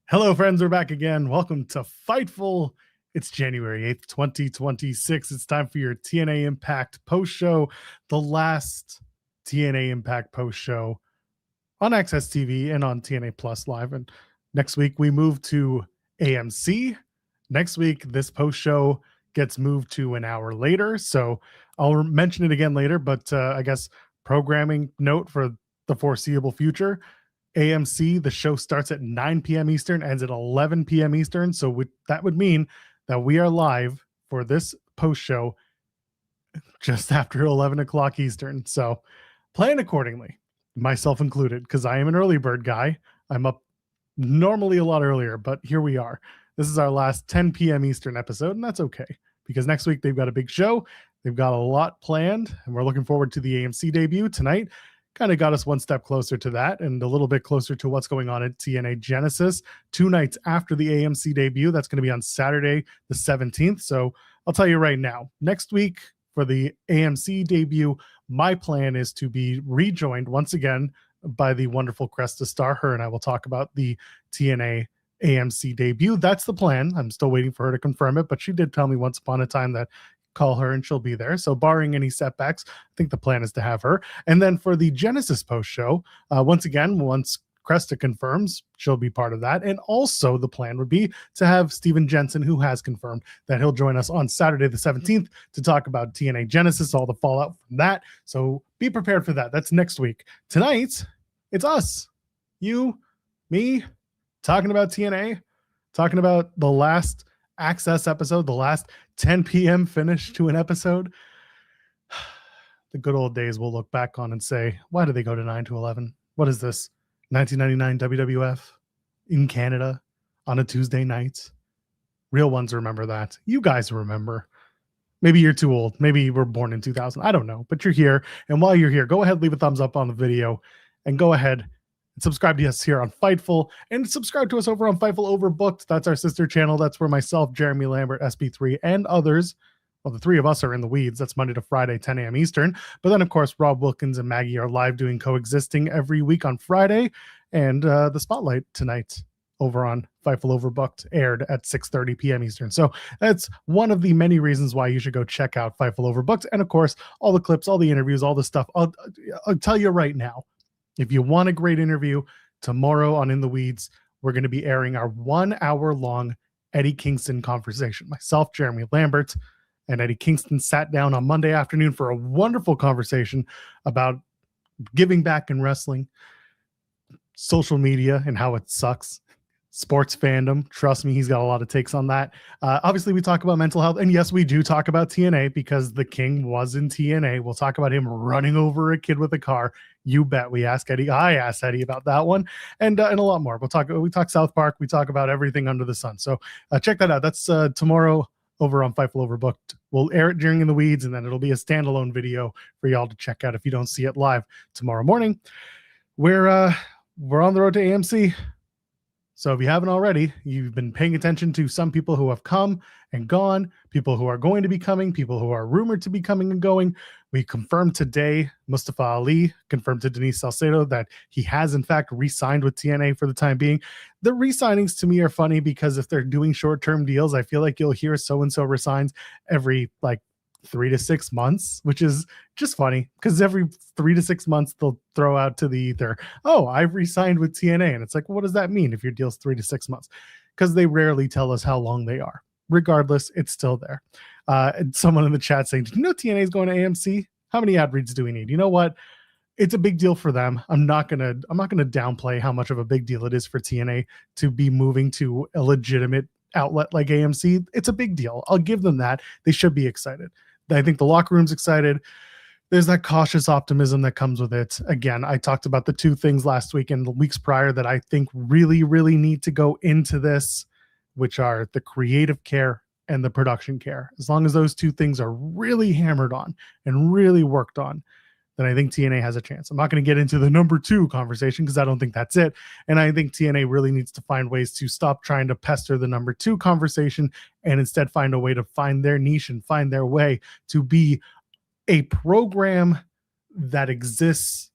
Hello, friends. We're back again. Welcome to Fightful. It's January 8th, 2026. It's time for your TNA Impact post show, the last TNA Impact post show on Access TV and on TNA Plus Live. And next week, we move to AMC. Next week, this post show gets moved to an hour later. So I'll mention it again later, but I guess programming note for the foreseeable future. AMC, the show starts at 9 p.m. Eastern, ends at 11 p.m. Eastern. So that would mean that we are live for this post show just after 11 o'clock Eastern. So plan accordingly, myself included, because I am an early bird guy. I'm up normally a lot earlier, but here we are. This is our last 10 p.m. Eastern episode, and that's okay, because next week they've got a big show. They've got a lot planned, and we're looking forward to the AMC debut tonight. Kind of got us one step closer to that and a little bit closer to what's going on at TNA Genesis 2 nights after the AMC debut. That's going to be on Saturday, the 17th. So I'll tell you right now, next week for the AMC debut, my plan is to be rejoined once again by the wonderful Cresta Star. Her and I will talk about the TNA AMC debut. That's the plan. I'm still waiting for her to confirm it, but she did tell me once upon a time that call her and she'll be there. So barring any setbacks, I think the plan is to have her. And then for the Genesis post show, once Cresta confirms, she'll be part of that. And also the plan would be to have Steven Jensen, who has confirmed that he'll join us on Saturday the 17th to talk about TNA Genesis, all the fallout from that. So be prepared for that. That's next week. Tonight, it's us, you, me, talking about TNA, talking about the last Access episode, the last 10 p.m. finish to an episode. The good old days we'll look back on and say, why did they go to 9 to 11? What is this? 1999 WWF in Canada on a Tuesday night? Real ones remember that. You guys remember. Maybe you're too old. Maybe you were born in 2000. I don't know, but you're here. And while you're here, go ahead, leave a thumbs up on the video and go ahead and subscribe to us here on Fightful, and subscribe to us over on Fightful Overbooked. That's our sister channel. That's where myself, Jeremy Lambert, SB3, and others, well, the three of us are in the weeds. That's Monday to Friday, 10 a.m. Eastern. But then, of course, Rob Wilkins and Maggie are live doing Coexisting every week on Friday. And the Spotlight tonight over on Fightful Overbooked aired at 6:30 p.m. Eastern. So that's one of the many reasons why you should go check out Fightful Overbooked. And, of course, all the clips, all the interviews, all the stuff. I'll tell you right now, if you want a great interview, tomorrow on In the Weeds, we're going to be airing our 1 hour long Eddie Kingston conversation. Myself, Jeremy Lambert, and Eddie Kingston sat down on Monday afternoon for a wonderful conversation about giving back in wrestling, social media and how it sucks, sports fandom. Trust me, he's got a lot of takes on that. Obviously, we talk about mental health. And yes, we do talk about TNA because the King was in TNA. We'll talk about him running over a kid with a car. You bet. I asked Eddie about that one and a lot more. We talk South Park. We talk about everything under the sun. So check that out. That's tomorrow over on Fightful Overbooked. We'll air it during In the Weeds, and then it'll be a standalone video for y'all to check out if you don't see it live tomorrow morning. We're on the road to AMC. So if you haven't already, you've been paying attention to some people who have come and gone, people who are going to be coming, people who are rumored to be coming and going. We confirmed today, Mustafa Ali confirmed to Denise Salcedo that he has in fact re-signed with TNA for the time being. The re-signings to me are funny because if they're doing short-term deals, I feel like you'll hear so-and-so resigns every 3 to 6 months, which is just funny because every 3 to 6 months they'll throw out to the ether, oh, I've re-signed with TNA. And it's like, what does that mean if your deal's 3 to 6 months? Because they rarely tell us how long they are. Regardless, it's still there. And someone in the chat saying, did you know TNA is going to AMC? How many ad reads do we need? You know what? It's a big deal for them. I'm not gonna downplay how much of a big deal it is for TNA to be moving to a legitimate outlet like AMC. It's a big deal. I'll give them that. They should be excited. I think the locker room's excited. There's that cautious optimism that comes with it. Again, I talked about the two things last week and the weeks prior that I think really, really need to go into this, which are the creative care and the production care. As long as those two things are really hammered on and really worked on, then I think TNA has a chance. I'm not going to get into the number 2 conversation because I don't think that's it. And I think TNA really needs to find ways to stop trying to pester the number 2 conversation and instead find a way to find their niche and find their way to be a program that exists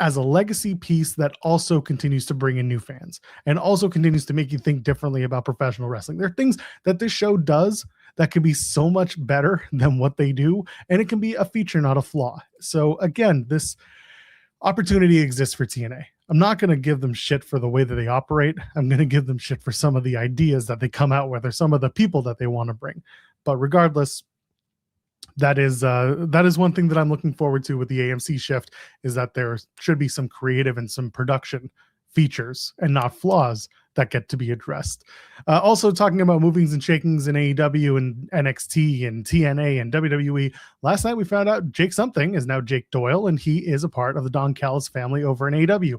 as a legacy piece that also continues to bring in new fans and also continues to make you think differently about professional wrestling. There are things that this show does that can be so much better than what they do, and it can be a feature, not a flaw. So again, this opportunity exists for TNA. I'm not going to give them shit for the way that they operate. I'm going to give them shit for some of the ideas that they come out with or some of the people that they want to bring. But regardless, that is one thing that I'm looking forward to with the AMC shift, is that there should be some creative and some production features and not flaws that get to be addressed. Also talking about movings and shakings in AEW and NXT and TNA and WWE. Last night we found out Jake something is now Jake Doyle, and he is a part of the Don Callis family over in AEW.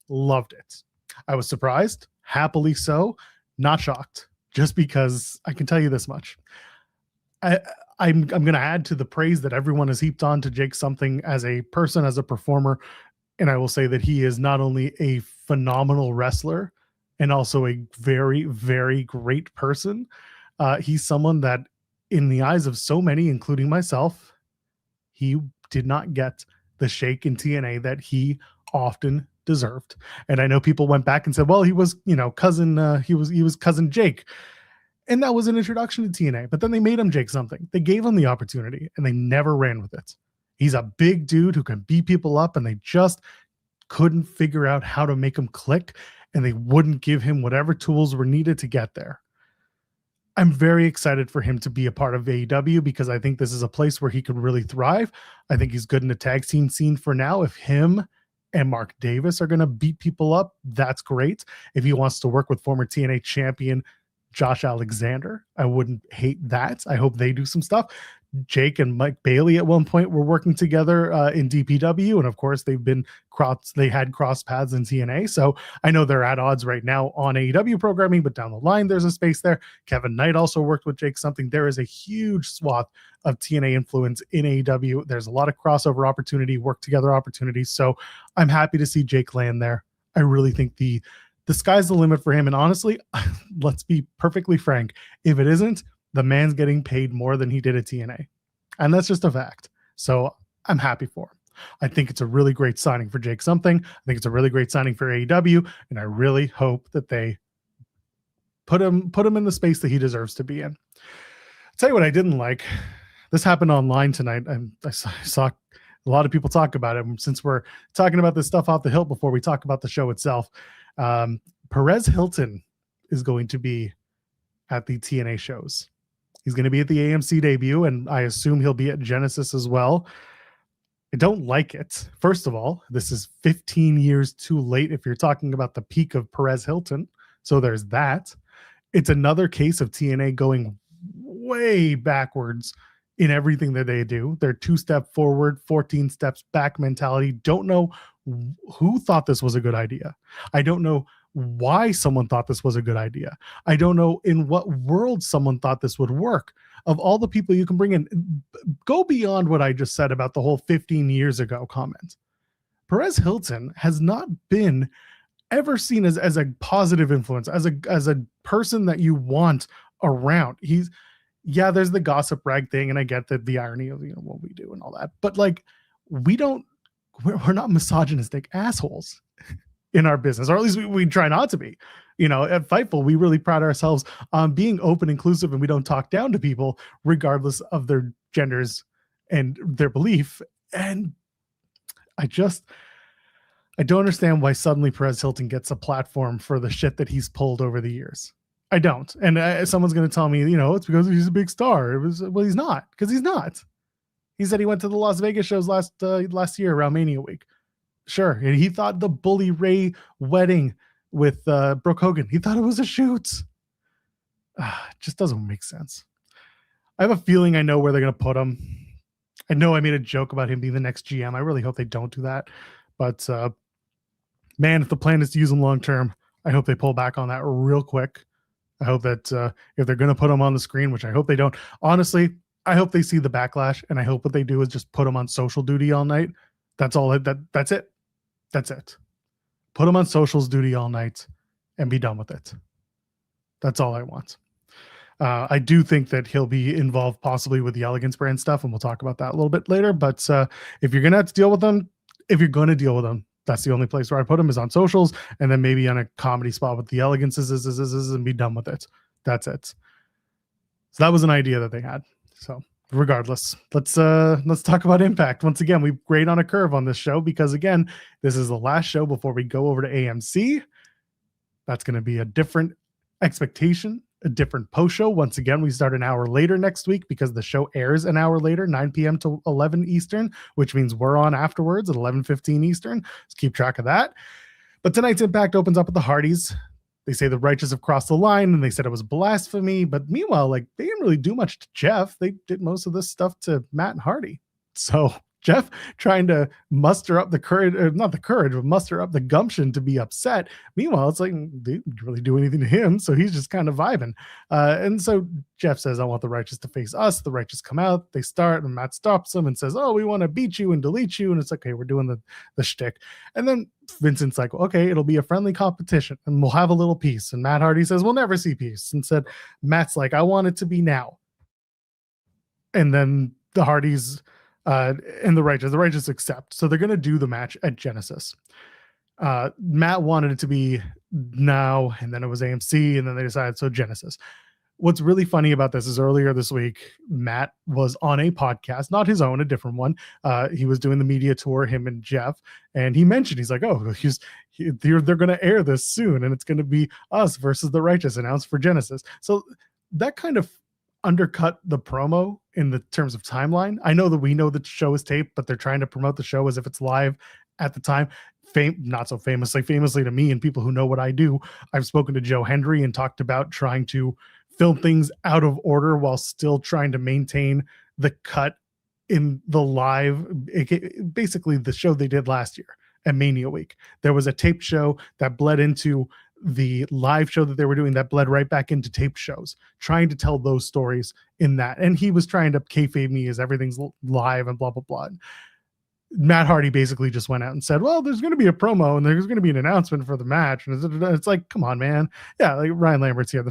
Loved it. I was surprised, happily so, not shocked, just because I can tell you this much. I'm going to add to the praise that everyone has heaped on to Jake something as a person, as a performer. And I will say that he is not only a phenomenal wrestler and also a very, very great person. He's someone that, in the eyes of so many, including myself, he did not get the shake in TNA that he often deserved. And I know people went back and said, well, he was, cousin, he was cousin Jake. And that was an introduction to TNA, but then they made him Jake something. They gave him the opportunity and they never ran with it. He's a big dude who can beat people up, and they just couldn't figure out how to make him click, and they wouldn't give him whatever tools were needed to get there. I'm very excited for him to be a part of AEW because I think this is a place where he could really thrive. I think he's good in the tag team scene for now. If him and Mark Davis are going to beat people up, that's great. If he wants to work with former TNA champion Josh Alexander, I wouldn't hate that. I hope they do some stuff. Jake and Mike Bailey at one point were working together in DPW, and of course they had cross paths in TNA. So I know they're at odds right now on AEW programming, but down the line there's a space there. Kevin Knight also worked with Jake something. There is a huge swath of TNA influence in AEW. There's a lot of crossover opportunity, work together opportunities. So I'm happy to see Jake land there. I really think the sky's the limit for him. And honestly, let's be perfectly frank. If it isn't, the man's getting paid more than he did at TNA. And that's just a fact. So I'm happy for him. I think it's a really great signing for Jake something. I think it's a really great signing for AEW. And I really hope that they put him in the space that he deserves to be in. I'll tell you what I didn't like. This happened online tonight. And I saw a lot of people talk about it. Since we're talking about this stuff off the hilt before we talk about the show itself, Perez Hilton is going to be at the TNA shows. He's going to be at the AMC debut, and I assume he'll be at Genesis as well. I don't like it. First of all, this is 15 years too late if you're talking about the peak of Perez Hilton. So there's that. It's another case of TNA going way backwards in everything that they do. They're 2-step forward, 14 steps back mentality. Don't know who thought this was a good idea. I don't know why someone thought this was a good idea. I don't know in what world someone thought this would work. Of all the people you can bring in, go beyond what I just said about the whole 15 years ago comment. Perez Hilton has not been ever seen as a positive influence, as a person that you want around. There's the gossip rag thing, and I get that the irony of what we do and all that, but like we're not misogynistic assholes in our business, or at least we try not to be. At Fightful, we really pride ourselves on being open, inclusive, and we don't talk down to people regardless of their genders and their belief. And I don't understand why suddenly Perez Hilton gets a platform for the shit that he's pulled over the years. I don't. And someone's going to tell me, it's because he's a big star. Well, he's not, because he's not. He said he went to the Las Vegas shows last year around Mania Week. Sure. And he thought the Bully Ray wedding with Brooke Hogan, he thought it was a shoot. It just doesn't make sense. I have a feeling I know where they're going to put him. I know I made a joke about him being the next GM. I really hope they don't do that. But man, if the plan is to use him long term, I hope they pull back on that real quick. I hope that if they're going to put him on the screen, which I hope they don't, honestly, I hope they see the backlash, and I hope what they do is just put him on social duty all night. That's all. That's it. That's it. Put him on socials duty all night and be done with it. That's all I want. I do think that he'll be involved possibly with the Elegance brand stuff, and we'll talk about that a little bit later. But if you're going to have to deal with them, That's the only place where I put him, is on socials, and then maybe on a comedy spot with the Elegances and be done with it. That's it. So that was an idea that they had. So regardless, let's talk about Impact. Once again, we grade on a curve on this show because, again, this is the last show before we go over to AMC. That's going to be a different expectation, a different post show. Once again, we start an hour later next week because the show airs an hour later, 9 p.m. to 11 Eastern, which means we're on afterwards at 11:15 Eastern. Let's keep track of that. But tonight's Impact opens up with the Hardys. They say the Righteous have crossed the line, and they said it was blasphemy. But meanwhile, like, they didn't really do much to Jeff. They did most of this stuff to Matt and Hardy. So Jeff trying to muster up the courage, or not the courage, but muster up the gumption to be upset. Meanwhile, it's like, they didn't really do anything to him, so he's just kind of vibing. And so Jeff says, I want the Righteous to face us. The Righteous come out, they start, and Matt stops them and says, oh, we want to beat you and delete you. And it's like, okay, we're doing the shtick. And then Vincent's like, okay, it'll be a friendly competition and we'll have a little peace. And Matt Hardy says, we'll never see peace. And said, Matt's like, I want it to be now. And then the Hardys and the Righteous accept. So they're going to do the match at Genesis. Matt wanted it to be now, and then it was AMC, and then they decided, so Genesis. What's really funny about this is earlier this week, Matt was on a podcast, not his own, a different one. He was doing the media tour, him and Jeff, and he mentioned, he's like, oh, they're going to air this soon, and it's going to be us versus the Righteous announced for Genesis. So that kind of undercut the promo in the terms of timeline. I know that we know the show is taped, but they're trying to promote the show as if it's live at the time. Not so famously to me and people who know what I do, I've spoken to Joe Hendry and talked about trying to film things out of order while still trying to maintain the cut in the live, basically the show they did last year at Mania Week. There was a taped show that bled into the live show that they were doing that bled right back into taped shows, trying to tell those stories in that. And he was trying to kayfabe me as everything's live and blah, blah, blah. Matt Hardy basically just went out and said, well, there's going to be a promo and there's going to be an announcement for the match. And it's like, come on, man. Yeah. Like Ryan Lambert's here, the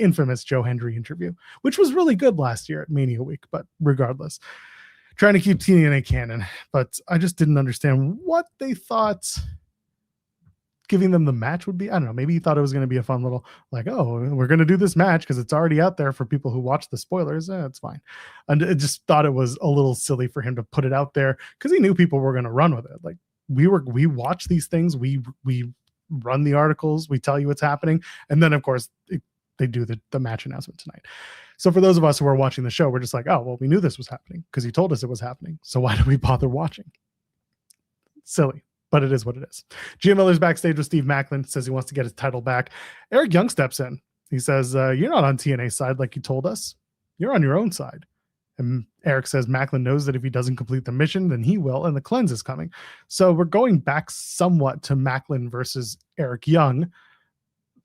infamous Joe Hendry interview, which was really good last year at Mania Week, but regardless, trying to keep TNA canon. But I just didn't understand what they thought giving them the match would be. I don't know. Maybe he thought it was going to be a fun little, like, oh, we're going to do this match because it's already out there for people who watch the spoilers. It's fine. And I just thought it was a little silly for him to put it out there because he knew people were going to run with it. Like we watch these things. We run the articles. We tell you what's happening. And then of course they do the match announcement tonight. So for those of us who are watching the show, we're just like, oh, well, we knew this was happening because he told us it was happening. So why do we bother watching? Silly. But it is what it is. Gia Miller's backstage with Steve Maclin, says he wants to get his title back. Eric Young steps in. He says, you're not on TNA's side like you told us. You're on your own side. And Eric says Maclin knows that if he doesn't complete the mission, then he will, and the cleanse is coming. So we're going back somewhat to Maclin versus Eric Young,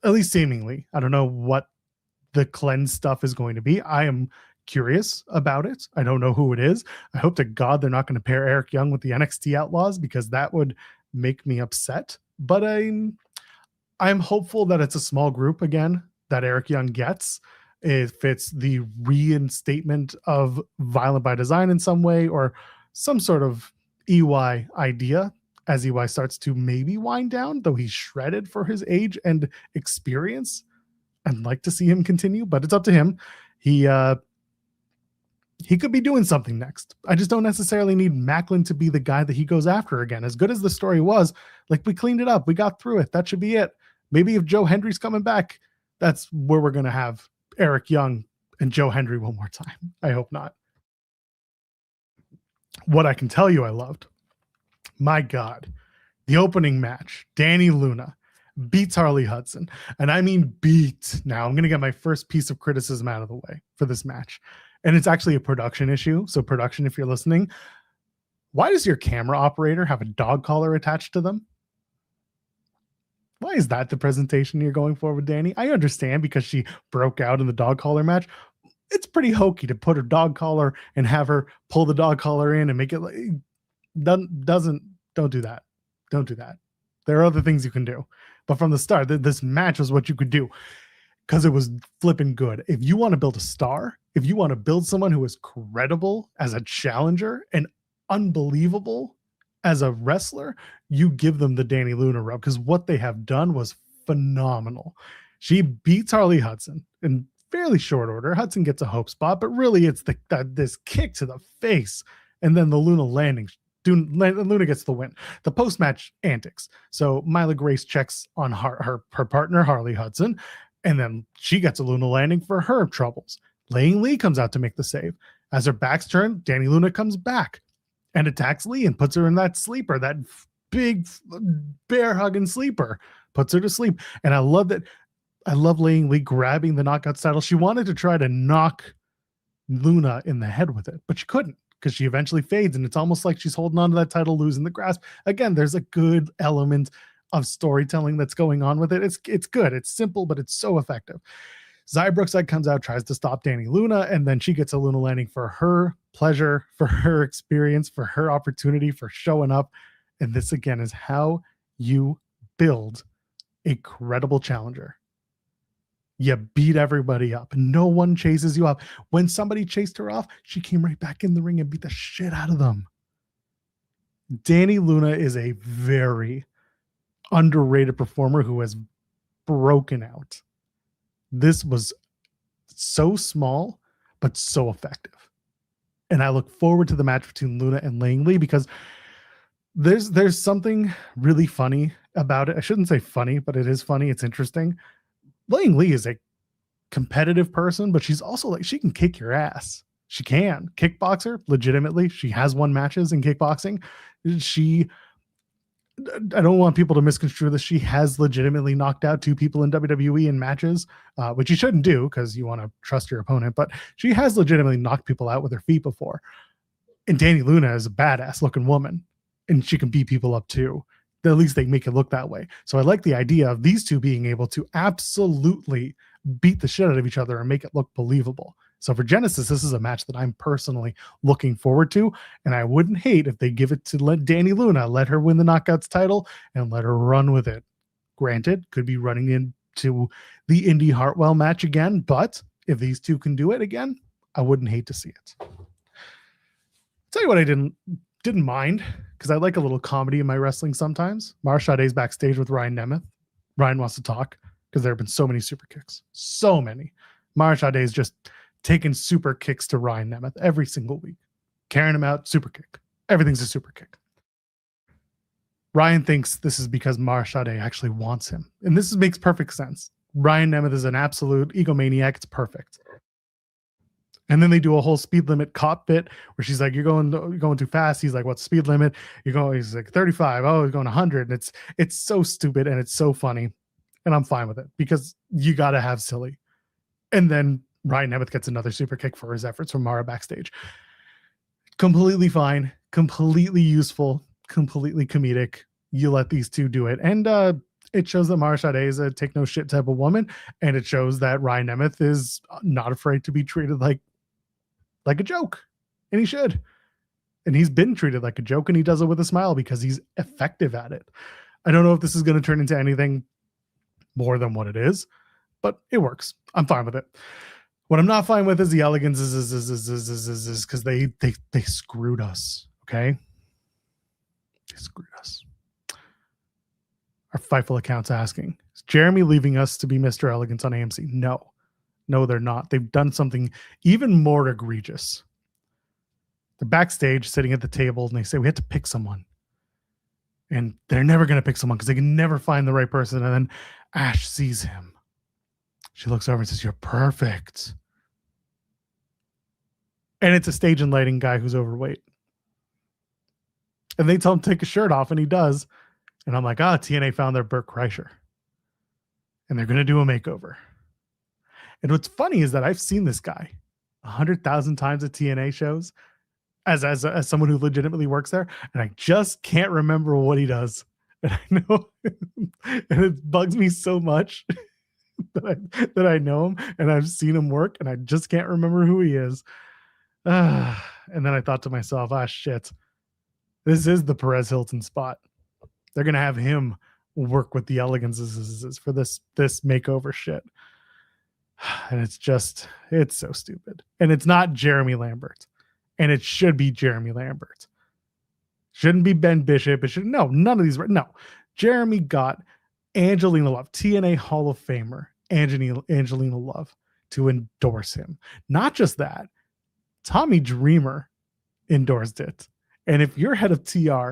at least seemingly. I don't know what the cleanse stuff is going to be. I am curious about it. I don't know who it is. I hope to God they're not going to pair Eric Young with the NXT Outlaws because that would make me upset. But I'm hopeful that it's a small group again that Eric Young gets. If it's the reinstatement of Violent by Design in some way or some sort of EY idea as EY starts to maybe wind down, though he's shredded for his age and experience. I'd like to see him continue, but it's up to him. He could be doing something next. I just don't necessarily need Maclin to be the guy that he goes after again. As good as the story was, like we cleaned it up. We got through it. That should be it. Maybe if Joe Hendry's coming back, that's where we're going to have Eric Young and Joe Hendry one more time. I hope not. What I can tell you I loved, my God, the opening match, Dani Luna beats Harley Hudson. And I mean beat. Now I'm going to get my first piece of criticism out of the way for this match. And it's actually a production issue. So production, if you're listening, why does your camera operator have a dog collar attached to them? Why is that the presentation you're going for with Dani? I understand because she broke out in the dog collar match. It's pretty hokey to put her dog collar and have her pull the dog collar in and make it like, don't do that. Don't do that. There are other things you can do. But from the start, this match was what you could do because it was flipping good. If you want to build a star, if you want to build someone who is credible as a challenger and unbelievable as a wrestler, you give them the Dani Luna rub because what they have done was phenomenal. She beats Harley Hudson in fairly short order. Hudson gets a hope spot, but really it's this kick to the face and then the Luna landing. Luna gets the win. The post-match antics. So Myla Grace checks on her partner, Harley Hudson, and then she gets a Luna landing for her troubles. Laying Lee comes out to make the save. As her back's turned, Dani Luna comes back and attacks Lee and puts her in that sleeper, that big bear hugging sleeper, puts her to sleep. And I love that. I love Laying Lee grabbing the Knockouts title. She wanted to try to knock Luna in the head with it, but she couldn't because she eventually fades. And it's almost like she's holding on to that title, losing the grasp. Again, there's a good element of storytelling that's going on with it. It's good. It's simple, but it's so effective. Xia Brookside comes out, tries to stop Dani Luna, and then she gets a Luna landing for her pleasure, for her experience, for her opportunity, for showing up. And this, again, is how you build a credible challenger. You beat everybody up. No one chases you up. When somebody chased her off, she came right back in the ring and beat the shit out of them. Dani Luna is a very underrated performer who has broken out. This was so small, but so effective. And I look forward to the match between Luna and Laying Lee because there's something really funny about it. I shouldn't say funny, but it is funny. It's interesting. Laying Lee is a competitive person, but she's also like, she can kick your ass. She can kickboxer legitimately. She has won matches in kickboxing. I don't want people to misconstrue this. She has legitimately knocked out 2 people in WWE in matches, which you shouldn't do because you want to trust your opponent, but she has legitimately knocked people out with her feet before. And Dani Luna is a badass looking woman and she can beat people up too. At least they make it look that way. So I like the idea of these two being able to absolutely beat the shit out of each other and make it look believable. So for Genesis, this is a match that I'm personally looking forward to. And I wouldn't hate if they give it to Dani Luna, let her win the Knockouts title and let her run with it. Granted, could be running into the Indy Hartwell match again, but if these two can do it again, I wouldn't hate to see it. I'll tell you what I didn't mind, because I like a little comedy in my wrestling sometimes. Mara Sade's backstage with Ryan Nemeth. Ryan wants to talk because there have been so many super kicks. So many. Mara Sade is just taking super kicks to Ryan Nemeth every single week. Carrying him out, super kick. Everything's a super kick. Ryan thinks this is because Mara Sade actually wants him. And this makes perfect sense. Ryan Nemeth is an absolute egomaniac. It's perfect. And then they do a whole speed limit cop bit where she's like, you're going too fast. He's like, what's the speed limit? He's like 35. Oh, he's going 100. And it's so stupid and it's so funny. And I'm fine with it because you got to have silly. And then Ryan Nemeth gets another super kick for his efforts from Mara backstage. Completely fine, completely useful, completely comedic. You let these two do it. And it shows that Mara Sade is a take no shit type of woman. And it shows that Ryan Nemeth is not afraid to be treated like a joke. And he should. And he's been treated like a joke and he does it with a smile because he's effective at it. I don't know if this is going to turn into anything more than what it is, but it works. I'm fine with it. What I'm not fine with is the Elegance is because they screwed us. Okay. They screwed us. Our Fightful account's asking, is Jeremy leaving us to be Mr. Elegance on AMC? No, they're not. They've done something even more egregious. They're backstage sitting at the table and they say, we have to pick someone. And they're never going to pick someone because they can never find the right person. And then Ash sees him. She looks over and says, you're perfect. And it's a stage and lighting guy who's overweight. And they tell him to take his shirt off and he does. And I'm like, TNA found their Burt Kreischer. And they're going to do a makeover. And what's funny is that I've seen this guy 100,000 times at TNA shows as someone who legitimately works there. And I just can't remember what he does. And I know, and it bugs me so much that I know him and I've seen him work and I just can't remember who he is. And then I thought to myself, shit, this is the Perez Hilton spot. They're going to have him work with the Elegances for this makeover shit. And it's so stupid. And it's not Jeremy Lambert. And it should be Jeremy Lambert. Shouldn't be Ben Bishop. It should no, none of these. No, Jeremy got Angelina Love, TNA Hall of Famer, Angelina Love, to endorse him. Not just that, Tommy Dreamer endorsed it. And if your head of TR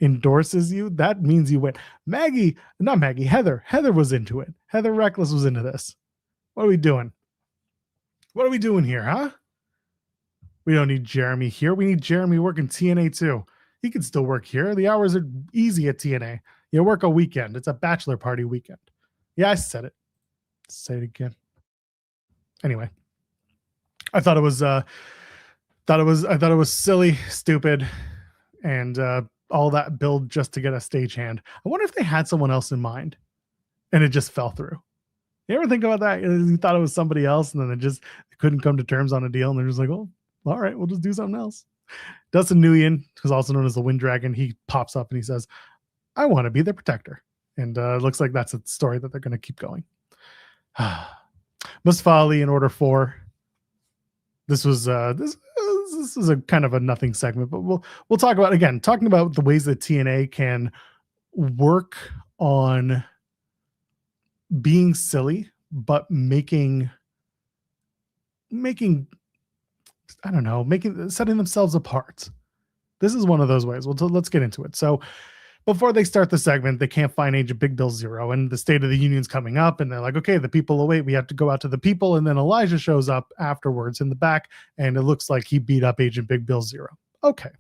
endorses you, that means you win. Heather was into it. Heather Reckless was into this. What are we doing? What are we doing here, huh? We don't need Jeremy here. We need Jeremy working TNA too. He can still work here. The hours are easy at TNA. You work a weekend. It's a bachelor party weekend. Yeah, I said it. Say it again. Anyway, I thought it was silly, stupid, and all that build just to get a stagehand. I wonder if they had someone else in mind, and it just fell through. You ever think about that? You thought it was somebody else, and then they couldn't come to terms on a deal, and they're just like, "Oh, all right, we'll just do something else." Dustin Nguyen, who's also known as the Wind Dragon, he pops up and he says, "I want to be the protector," and it looks like that's a story that they're going to keep going. Mustafa Ali in Order 4. This was this is a kind of a nothing segment, but we'll talk about talking about the ways that TNA can work on being silly, but making I don't know, setting themselves apart. This is one of those ways. Well, let's get into it. So before they start the segment, they can't find Agent Big Bill Zero, and the State of the Union's coming up, and they're like, okay, the people will wait. We have to go out to the people, and then Elijah shows up afterwards in the back, and it looks like he beat up Agent Big Bill Zero. Okay.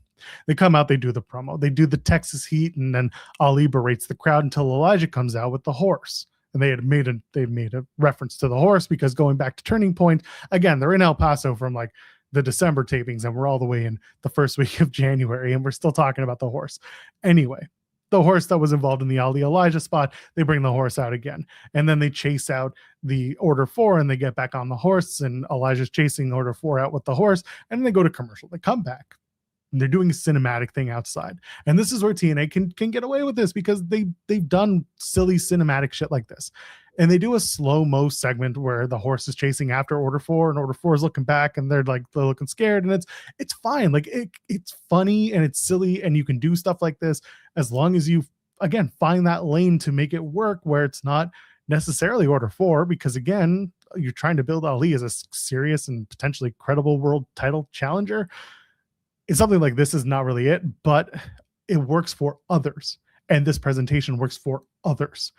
They come out, they do the promo, they do the Texas Heat, and then Ali berates the crowd until Elijah comes out with the horse. And they made a reference to the horse because going back to Turning Point, again, they're in El Paso from like the December tapings, and we're all the way in the first week of January, and we're still talking about the horse. Anyway, the horse that was involved in the Ali Elijah spot, they bring the horse out again. And then they chase out the Order 4 and they get back on the horse, and Elijah's chasing Order 4 out with the horse, and then they go to commercial. They come back. And they're doing a cinematic thing outside. And this is where TNA can get away with this because they've done silly cinematic shit like this. And they do a slow-mo segment where the horse is chasing after Order 4 and Order 4 is looking back and they're looking scared, and it's fine. Like it's funny and it's silly, and you can do stuff like this as long as you again find that lane to make it work where it's not necessarily Order 4, because again, you're trying to build Ali as a serious and potentially credible world title challenger. It's something like this is not really it, but it works for others. And this presentation works for others.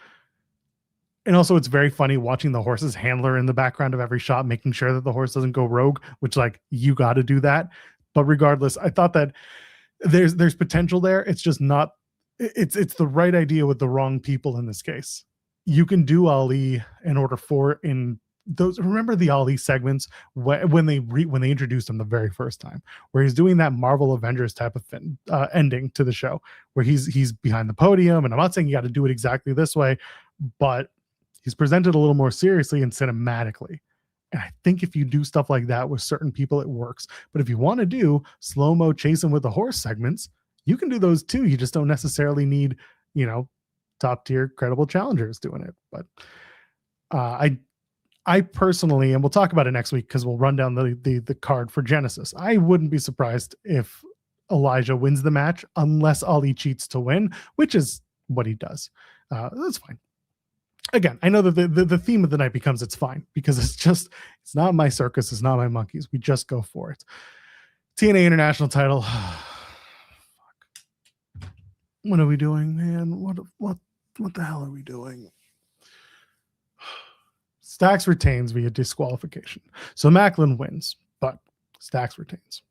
And also it's very funny watching the horse's handler in the background of every shot, making sure that the horse doesn't go rogue, which like you got to do that. But regardless, I thought that there's potential there. It's just not, it's the right idea with the wrong people in this case. You can do Ali in Order 4 in those. Remember the Ali segments when they introduced him the very first time, where he's doing that Marvel Avengers type of thing, ending to the show, where he's behind the podium, and I'm not saying you got to do it exactly this way, but he's presented a little more seriously and cinematically. And I think if you do stuff like that with certain people, it works. But if you want to do slow-mo chasing with the horse segments, you can do those too. You just don't necessarily need, top tier credible challengers doing it. But I personally, and we'll talk about it next week because we'll run down the card for Genesis. I wouldn't be surprised if Elijah wins the match unless Ali cheats to win, which is what he does. That's fine. Again, I know that the theme of the night becomes it's fine because it's not my circus, it's not my monkeys. We just go for it. TNA International title. What are we doing, man? What the hell are we doing? Stax retains via disqualification. So Maclin wins, but Stax retains.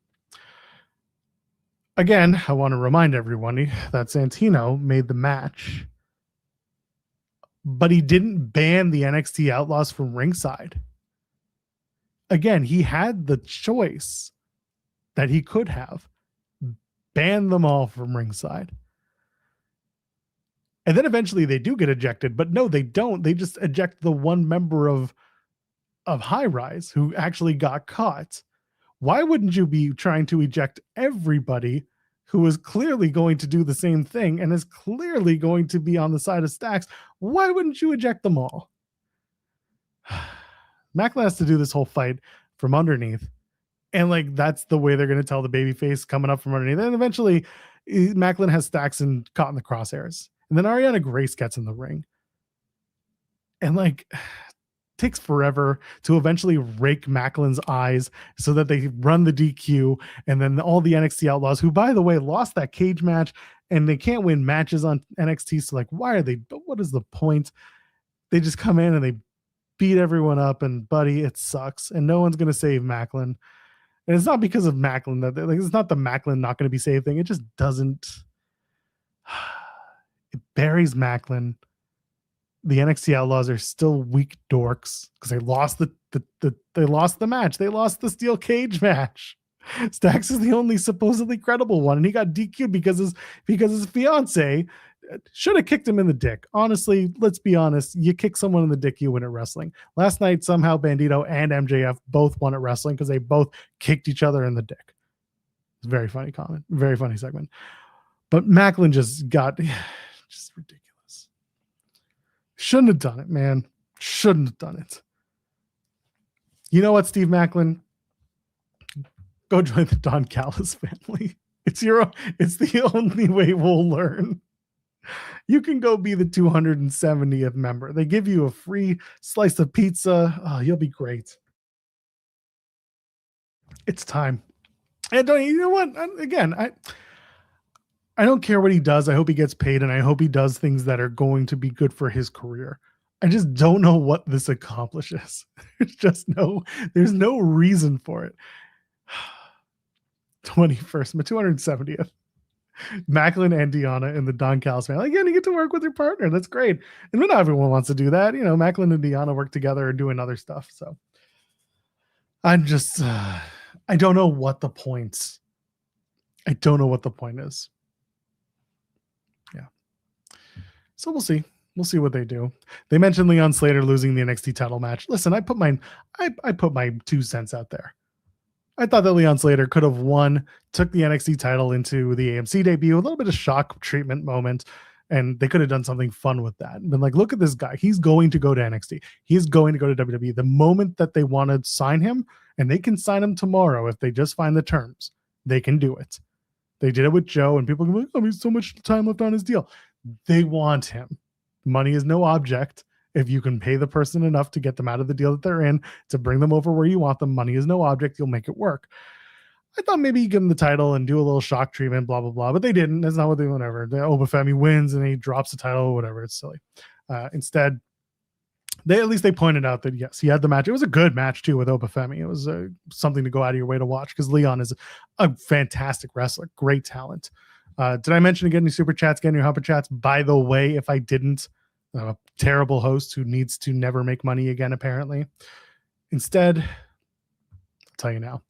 Again, I want to remind everyone that Santino made the match, but he didn't ban the NXT Outlaws from ringside. Again, he had the choice that he could have banned them all from ringside. And then eventually they do get ejected, but no, they don't. They just eject the one member of High Rise who actually got caught. Why wouldn't you be trying to eject everybody who is clearly going to do the same thing and is clearly going to be on the side of Stax? Why wouldn't you eject them all? Maclin has to do this whole fight from underneath. And like, that's the way they're going to tell the babyface coming up from underneath. And eventually, Maclin has Stacks and caught in the crosshairs. And then Ariana Grace gets in the ring. And like takes forever to eventually rake Maclin's eyes so that they run the DQ. And then all the NXT Outlaws, who by the way lost that cage match and they can't win matches on NXT. So like, why are they, what is the point? They just come in and they beat everyone up, and buddy, it sucks. And no one's going to save Maclin. And it's not because of Maclin that like, it's not the Maclin not going to be saved thing. It just doesn't. It buries Maclin. The NXT Outlaws are still weak dorks because they lost they lost the match. They lost the steel cage match. Stacks is the only supposedly credible one, and he got DQ'd because his fiance should have kicked him in the dick. Honestly, let's be honest. You kick someone in the dick, you win at wrestling. Last night, somehow Bandito and MJF both won at wrestling because they both kicked each other in the dick. It's a very funny comment, very funny segment. But Maclin just got just ridiculous. Shouldn't have done it, man. Shouldn't have done it. You know what, Steve Maclin? Go join the Don Callis family. It's the only way we'll learn. You can go be the 270th member. They give you a free slice of pizza. Oh, you'll be great. It's time. And you know what? Again, I don't care what he does. I hope he gets paid, and I hope he does things that are going to be good for his career. I just don't know what this accomplishes. There's no reason for it. 21st, my 270th. Maclin and Deanna in the Don Callis family. Again, you get to work with your partner. That's great. And not everyone wants to do that. You know, Maclin and Deanna work together and doing other stuff. So I'm just, I don't know what the point. I don't know what the point is. Yeah. So we'll see. We'll see what they do. They mentioned Leon Slater losing the NXT title match. Listen, I put my 2 cents out there. I thought that Leon Slater could have won, took the NXT title into the AMC debut, a little bit of shock treatment moment, and they could have done something fun with that. And been like, look at this guy. He's going to go to NXT. He's going to go to WWE. The moment that they want to sign him, and they can sign him tomorrow if they just find the terms, they can do it. They did it with Joe, and people can be like, oh, he's so much time left on his deal. They want him. Money is no object. If you can pay the person enough to get them out of the deal that they're in, to bring them over where you want them, money is no object. You'll make it work. I thought maybe you give him the title and do a little shock treatment, blah, blah, blah. But they didn't. That's not what they whatever. Obafemi wins and he drops the title or whatever. It's silly. Instead, they pointed out that, yes, he had the match. It was a good match, too, with Obafemi. It was something to go out of your way to watch because Leon is a fantastic wrestler. Great talent. Did I mention to get any super chats, get any humper chats? By the way, if I didn't, a terrible host who needs to never make money again, apparently. Instead, I'll tell you now,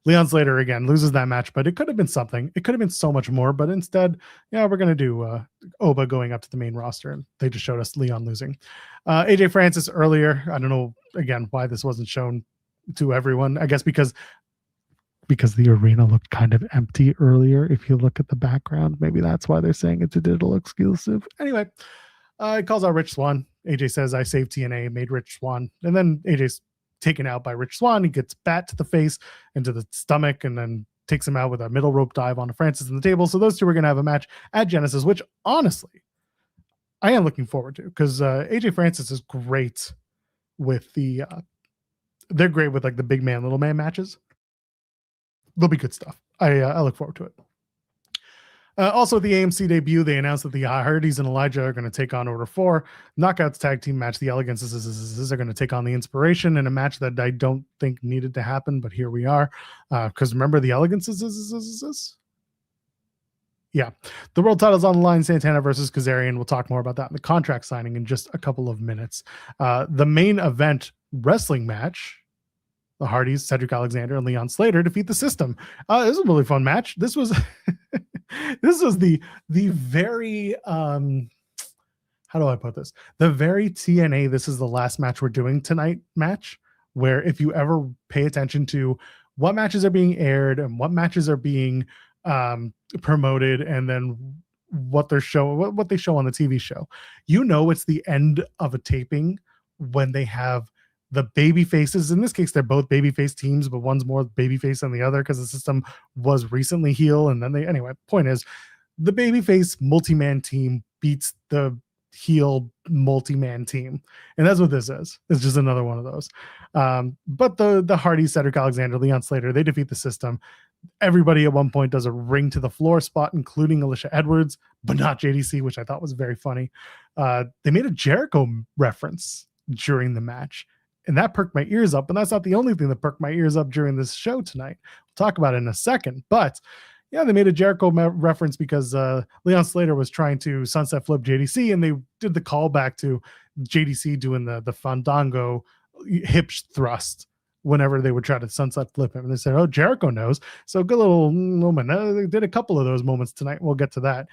Leon Slater again loses that match, but it could have been something. It could have been so much more, but instead, yeah, we're going to do Oba going up to the main roster, and they just showed us Leon losing. AJ Francis earlier, I don't know, again, why this wasn't shown to everyone. I guess because the arena looked kind of empty earlier. If you look at the background, maybe that's why they're saying it's a digital exclusive. Anyway, he calls out Rich Swann. AJ says, I saved TNA, made Rich Swann. And then AJ's taken out by Rich Swann. He gets bat to the face and to the stomach and then takes him out with a middle rope dive onto Francis in the table. So those two are going to have a match at Genesis, which honestly, I am looking forward to because AJ Francis is great with they're great with like the big man, little man matches. They'll be good stuff. I look forward to it. Also, at the AMC debut, they announced that the Hardys and Elijah are going to take on Order 4. Knockouts tag team match. The Elegances are going to take on the Inspiration in a match that I don't think needed to happen, but here we are. Because remember, the Elegances? Yeah. The world title's on the line. Santana versus Kazarian. We'll talk more about that in the contract signing in just a couple of minutes. The main event wrestling match, the Hardys, Cedric Alexander, and Leon Slater defeat the System. This was a really fun match. This was the very how do I put this? The very TNA, this is the last match we're doing tonight match, where if you ever pay attention to what matches are being aired and what matches are being promoted and then what they show on the TV show, you know it's the end of a taping when they have the baby faces. In this case, they're both babyface teams, but one's more babyface than the other because the System was recently heel. And then anyway, point is, the babyface multi-man team beats the heel multi-man team, and that's what this is. It's just another one of those. But the Hardy, Cedric Alexander, Leon Slater, they defeat the system. Everybody at one point does a ring to the floor spot, including Alicia Edwards, but not JDC, which I thought was very funny. They made a Jericho reference during the match, and that perked my ears up. And that's not the only thing that perked my ears up during this show tonight. We'll talk about it in a second. But yeah, they made a Jericho reference because Leon Slater was trying to sunset flip JDC, and they did the callback to JDC doing the Fandango hip thrust whenever they would try to sunset flip him. And they said, oh, Jericho knows. So good little moment. They did a couple of those moments tonight. We'll get to that.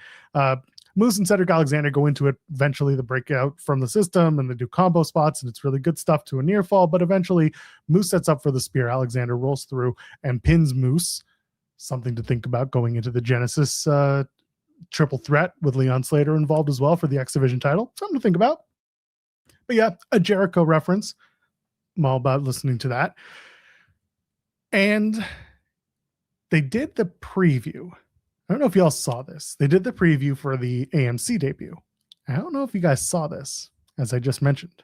Moose and Cedric Alexander go into it. Eventually, the breakout from the system, and they do combo spots, and it's really good stuff to a near fall. But eventually, Moose sets up for the spear. Alexander rolls through and pins Moose. Something to think about going into the Genesis triple threat with Leon Slater involved as well for the X Division title. Something to think about. But yeah, a Jericho reference. I'm all about listening to that. And they did the preview. I don't know if y'all saw this. They did the preview for the AMC debut. I don't know if you guys saw this, as I just mentioned.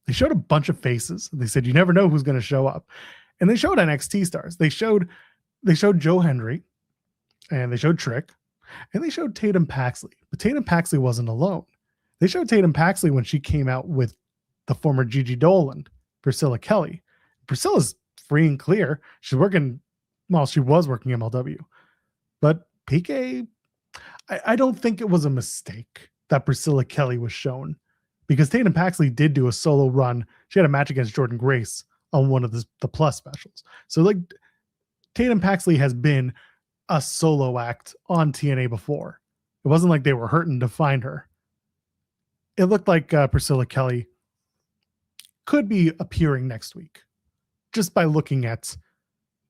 They showed a bunch of faces. They said, you never know who's going to show up. And they showed NXT stars. They showed Joe Hendry, and they showed Trick, and they showed Tatum Paxley. But Tatum Paxley wasn't alone. They showed Tatum Paxley when she came out with the former Gigi Dolan, Priscilla Kelly. Priscilla's free and clear. She was working MLW. But PK, I don't think it was a mistake that Priscilla Kelly was shown, because Tatum Paxley did do a solo run. She had a match against Jordan Grace on one of the Plus specials. So like, Tatum Paxley has been a solo act on TNA before. It wasn't like they were hurting to find her. It looked like Priscilla Kelly could be appearing next week, just by looking at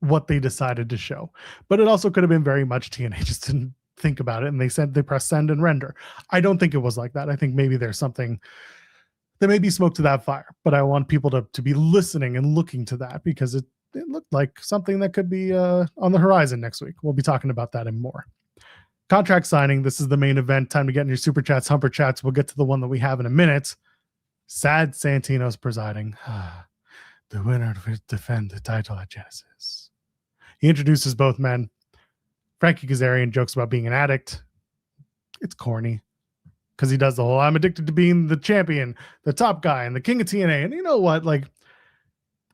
what they decided to show. But it also could have been very much TNA just didn't think about it, and they press send and render. I don't think it was like that. I think maybe there's something, there may be smoke to that fire, but I want people to be listening and looking to that, because it looked like something that could be on the horizon next week. We'll be talking about that and more. Contract signing. This is the main event. Time to get in your super chats, humper chats. We'll get to the one that we have in a minute. Sad Santino's presiding. The winner will defend the title at Genesis. He introduces both men. Frankie Kazarian jokes about being an addict. It's corny, because he does the whole, I'm addicted to being the champion, the top guy, and the king of TNA. And you know what? Like,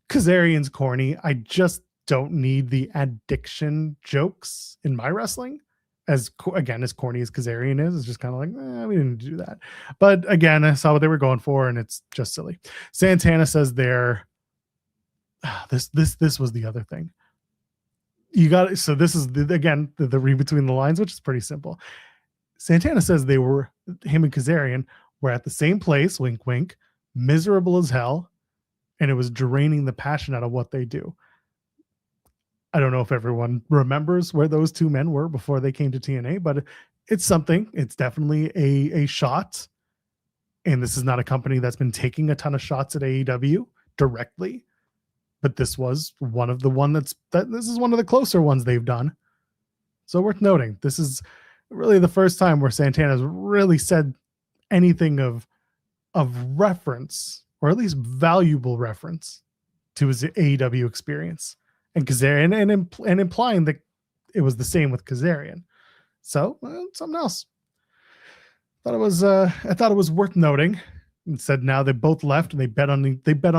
Kazarian's corny. I just don't need the addiction jokes in my wrestling. As corny as Kazarian is, it's just kind of like, we didn't do that. But again, I saw what they were going for, and it's just silly. Santana says this was the other thing. So this is the read between the lines, which is pretty simple. Santana says him and Kazarian were at the same place, wink, wink, miserable as hell, and it was draining the passion out of what they do. I don't know if everyone remembers where those two men were before they came to TNA, but it's something. It's definitely a shot. And this is not a company that's been taking a ton of shots at AEW directly, but this was this is one of the closer ones they've done. So worth noting. This is really the first time where Santana's really said anything of reference, or at least valuable reference, to his AEW experience. And Kazarian, and implying that it was the same with Kazarian. So something else. I thought it was worth noting. And said now they both left, and they bet on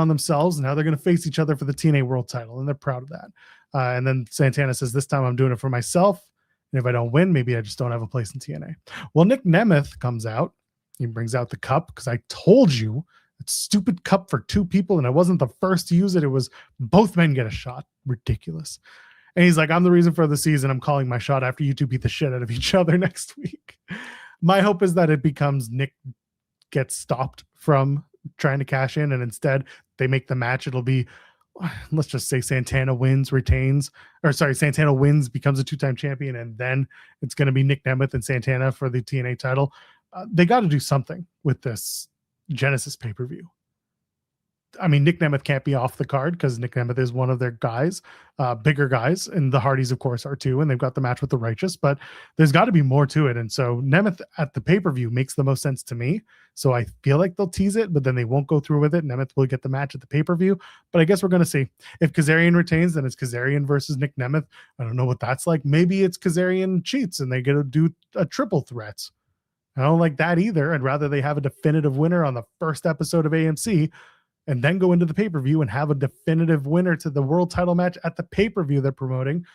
themselves. And now they're going to face each other for the TNA World Title, and they're proud of that. And then Santana says, "This time I'm doing it for myself. And if I don't win, maybe I just don't have a place in TNA." Well, Nick Nemeth comes out. He brings out the cup, because I told you, stupid cup for two people, and I wasn't the first to use it. It was both men get a shot. Ridiculous. And he's like, I'm the reason for the season. I'm calling my shot after you two beat the shit out of each other next week. My hope is that it becomes Nick gets stopped from trying to cash in, and instead they make the match. It'll be, let's just say Santana wins, becomes a two-time champion, and then it's going to be Nick Nemeth and Santana for the TNA title. They got to do something with this Genesis pay-per-view. I mean, Nick Nemeth can't be off the card because Nick Nemeth is one of their guys, bigger guys, and the Hardys, of course, are too, and they've got the match with the Righteous, but there's got to be more to it. And so Nemeth at the pay-per-view makes the most sense to me. So I feel like they'll tease it, but then they won't go through with it. Nemeth will get the match at the pay-per-view, but I guess we're going to see. If Kazarian retains, then it's Kazarian versus Nick Nemeth. I don't know what that's like. Maybe it's Kazarian cheats and they get to do a triple threat. I don't like that either. I'd rather they have a definitive winner on the first episode of AMC and then go into the pay-per-view and have a definitive winner to the world title match at the pay-per-view they're promoting.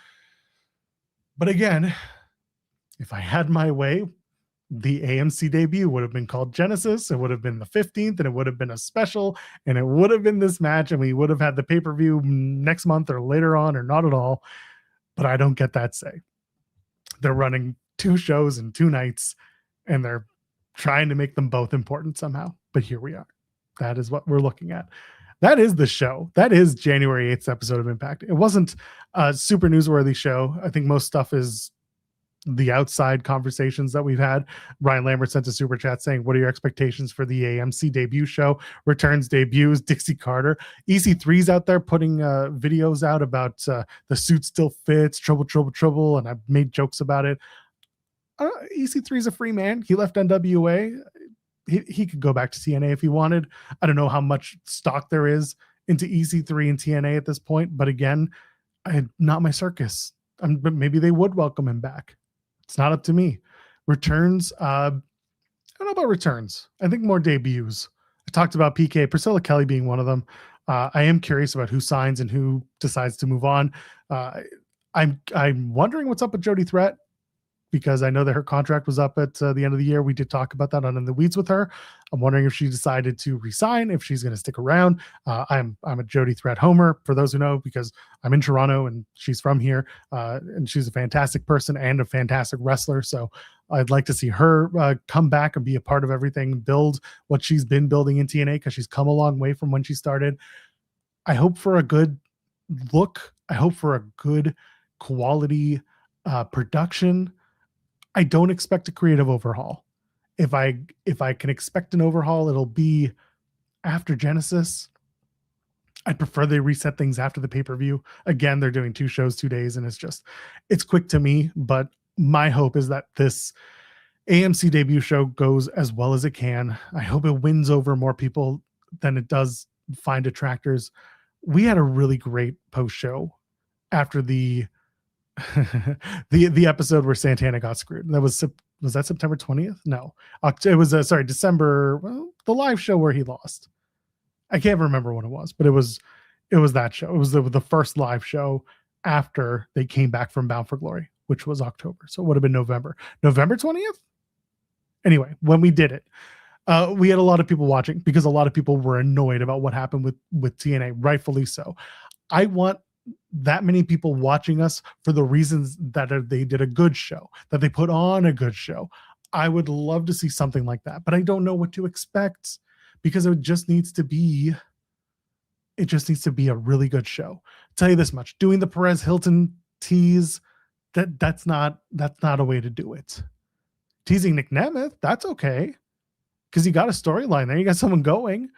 But again, if I had my way, the AMC debut would have been called Genesis. It would have been the 15th, and it would have been a special, and it would have been this match, and we would have had the pay-per-view next month or later on or not at all. But I don't get that say. They're running 2 shows in 2 nights, and they're trying to make them both important somehow. But here we are. That is what we're looking at. That is the show. That is January 8th episode of Impact. It wasn't a super newsworthy show. I think most stuff is the outside conversations that we've had. Ryan Lambert sent a super chat saying, what are your expectations for the AMC debut show? Returns, debuts, Dixie Carter. EC3's out there putting videos out about the suit still fits, trouble. And I've made jokes about it. EC3's a free man. He left NWA. He could go back to TNA if he wanted. I don't know how much stock there is into EC3 and TNA at this point, but again, not my circus. But maybe they would welcome him back. It's not up to me. Returns, I don't know about returns. I think more debuts. I talked about PK, Priscilla Kelly being one of them. I am curious about who signs and who decides to move on. I'm wondering what's up with Jody Threat, because I know that her contract was up at the end of the year. We did talk about that on In the Weeds with her. I'm wondering if she decided to resign, if she's going to stick around. I'm a Jody Threat homer, for those who know, because I'm in Toronto and she's from here, and she's a fantastic person and a fantastic wrestler. So I'd like to see her come back and be a part of everything, build what she's been building in TNA, because she's come a long way from when she started. I hope for a good look. I hope for a good quality production. I don't expect a creative overhaul. If I can expect an overhaul, it'll be after Genesis. I'd prefer they reset things after the pay-per-view. Again, they're doing 2 shows, 2 days, and it's quick to me, but my hope is that this AMC debut show goes as well as it can. I hope it wins over more people than it does find detractors. We had a really great post-show after the the episode where Santana got screwed. That was that September 20th? No, it was December. Well, the live show where he lost. I can't remember what it was, but it was that show. It was the first live show after they came back from Bound for Glory, which was October. So it would have been November 20th. Anyway, when we did it, we had a lot of people watching because a lot of people were annoyed about what happened with TNA, rightfully so. I want that many people watching us for the reasons that they did a good show, that they put on a good show. I would love to see something like that, but I don't know what to expect, because it just needs to be a really good show. I'll tell you this much: doing the Perez Hilton tease, that's not a way to do it. Teasing Nick Nemeth, that's okay, because you got a storyline there, you got someone going.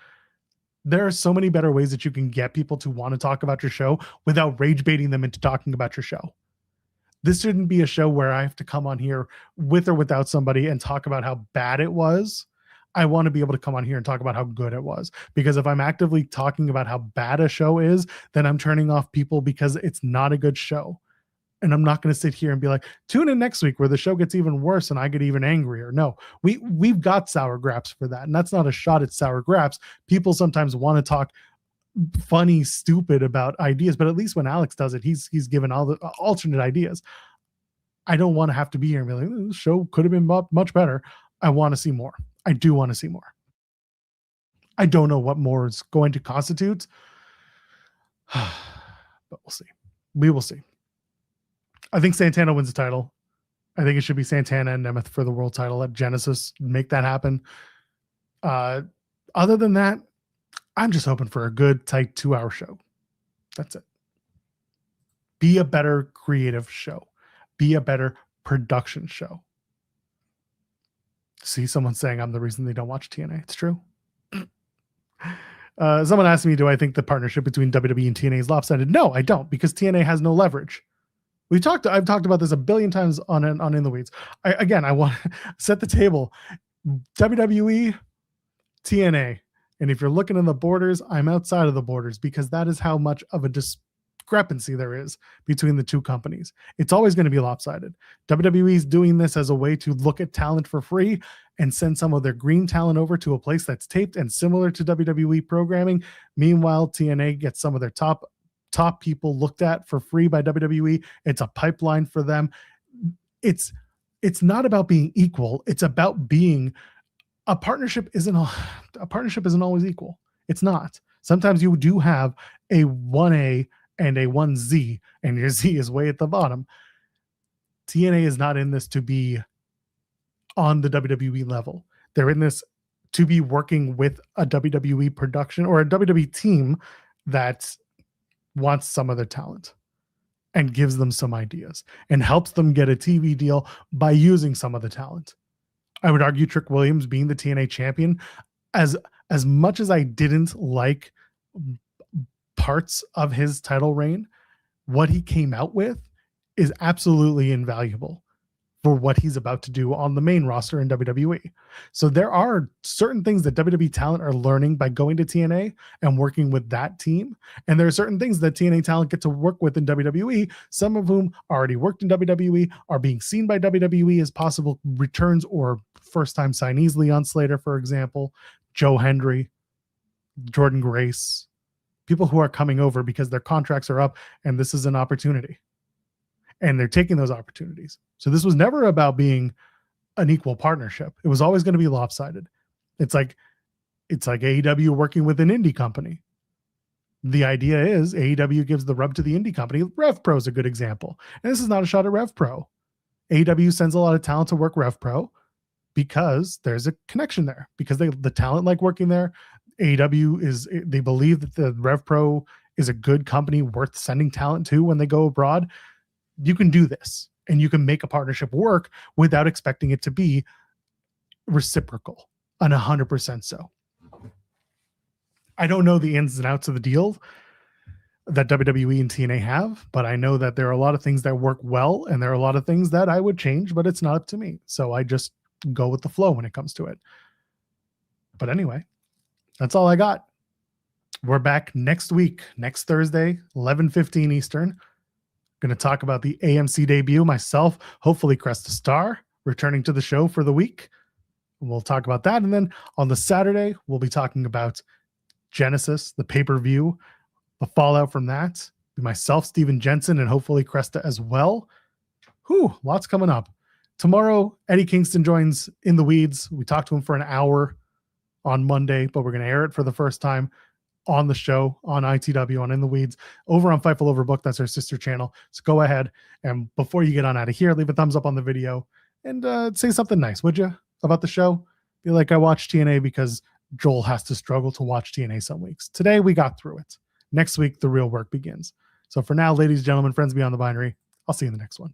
There are so many better ways that you can get people to want to talk about your show without rage baiting them into talking about your show. This shouldn't be a show where I have to come on here with or without somebody and talk about how bad it was. I want to be able to come on here and talk about how good it was, because if I'm actively talking about how bad a show is, then I'm turning off people because it's not a good show. And I'm not going to sit here and be like, tune in next week where the show gets even worse and I get even angrier. No, we've got Sour Graps for that. And that's not a shot at Sour Graps. People sometimes want to talk funny, stupid about ideas, but at least when Alex does it, he's given all the alternate ideas. I don't want to have to be here and be like, this show could have been much better. I want to see more. I do want to see more. I don't know what more is going to constitute, but we'll see. We will see. I think Santana wins the title. I think it should be Santana and Nemeth for the world title at Genesis. Make that happen. Other than that, I'm just hoping for a good, tight 2-hour show. That's it. Be a better creative show. Be a better production show. See someone saying I'm the reason they don't watch TNA. It's true. Someone asked me, do I think the partnership between WWE and TNA is lopsided? No, I don't, because TNA has no leverage. I've talked about this a billion times on In the Weeds. I want to set the table. WWE, TNA. And if you're looking in the borders, I'm outside of the borders, because that is how much of a discrepancy there is between the two companies. It's always going to be lopsided. WWE is doing this as a way to look at talent for free and send some of their green talent over to a place that's taped and similar to WWE programming. Meanwhile, TNA gets some of their top people looked at for free by WWE. It's a pipeline for them. It's not about being equal. It's about being a partnership. Isn't always equal. It's not. Sometimes you do have a 1A and a 1Z, and your Z is way at the bottom. TNA is not in this to be on the WWE level. They're in this to be working with a WWE production or a WWE team that wants some of their talent and gives them some ideas and helps them get a TV deal by using some of the talent. I would argue Trick Williams being the TNA champion, as much as I didn't like parts of his title reign, what he came out with is absolutely invaluable for what he's about to do on the main roster in WWE. So there are certain things that WWE talent are learning by going to TNA and working with that team. And there are certain things that TNA talent get to work with in WWE, some of whom already worked in WWE, are being seen by WWE as possible returns or first-time signees. Leon Slater, for example, Joe Hendry, Jordan Grace, people who are coming over because their contracts are up and this is an opportunity. And they're taking those opportunities. So this was never about being an equal partnership. It was always going to be lopsided. It's like AEW working with an indie company. The idea is AEW gives the rub to the indie company. Rev Pro is a good example. And this is not a shot at Rev Pro. AEW sends a lot of talent to work Rev Pro because there's a connection there, because the talent like working there. AEW they believe that the Rev Pro is a good company worth sending talent to when they go abroad. You can do this and you can make a partnership work without expecting it to be reciprocal and 100% so. I don't know the ins and outs of the deal that WWE and TNA have, but I know that there are a lot of things that work well and there are a lot of things that I would change, but it's not up to me. So I just go with the flow when it comes to it. But anyway, that's all I got. We're back next week, next Thursday, 11:15 Eastern. Going to talk about the AMC debut. Myself, hopefully Cresta Star, returning to the show for the week. We'll talk about that. And then on the Saturday, we'll be talking about Genesis, the pay-per-view, the fallout from that. Myself, Steven Jensen, and hopefully Cresta as well. Lots coming up. Tomorrow, Eddie Kingston joins In the Weeds. We talked to him for an hour on Monday, but we're going to air it for the first time on the show, on ITW, on In the Weeds, over on Fightful Overbooked. That's our sister channel. So go ahead, and before you get on out of here, leave a thumbs up on the video and say something nice, would you, about the show? Be like, I watched TNA because Joel has to struggle to watch TNA some weeks. Today, we got through it. Next week, the real work begins. So for now, ladies, gentlemen, friends beyond the binary, I'll see you in the next one.